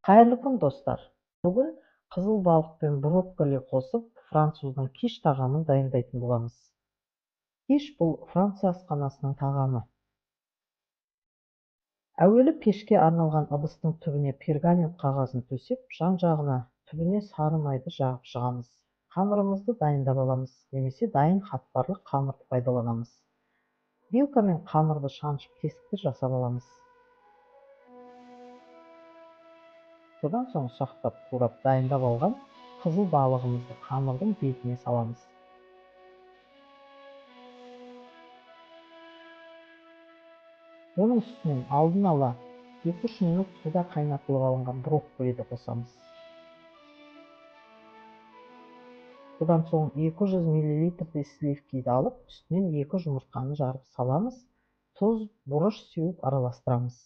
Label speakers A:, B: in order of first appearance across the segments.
A: Қайырлы күн, достар. Бүгін қызыл балық пен брокколи қосып, француздың киш тағамын дайындайтын боламыз. Киш бұл Франция асханасының тағамы. Әуелі пешке арналған ыдыстың түбіне пергамент қағазын төсеп, жан-жағына түбіне сары майды жағып шығамыз. Қамырымызды дайындап аламыз, немесе дайын қатпарлы қамырды пайдаланамыз. Вилкамен қамырды шаншып тесіктер жасап аламыз. Содан соң ұсақтап турап дайындап алған қызыл балығымызды қамырдың бетіне саламыз. Оның үстінен алдын ала 2-3 минут суда қайнатылып алынған брокколиді қосамыз. Содан соң 200 мл сливкиді алып, үстінен 2 жұмыртқаны жарып саламыз. Тұз, бұрыш сеуіп араластырамыз.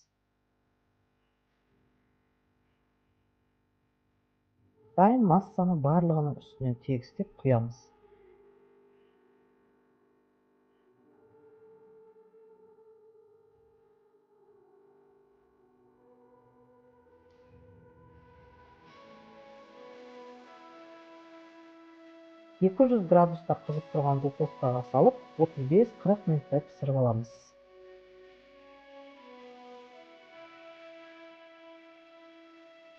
A: Дайын массаны барлығының үстінен тегістеп құямыз. градуста қызып тұрған духовкаға салып, 35-40 минуттай пісіріп аламыз.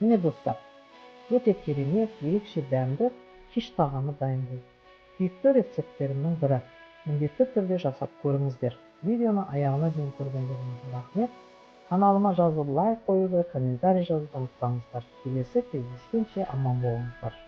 A: Міне достар, өте керемет, ерекше дәмді киш тағамы дайын болды. Сүйікті рецепттерімнің бірі. Міндетті түрде жасап көріңіздер. Видеоны аяғына дейін көргендеріңізге рахмет. Каналыма жазылып, лайк қоюды, комментарий жазуды ұмытпаңыздар. Келесі кездескенше аман болыңыздар.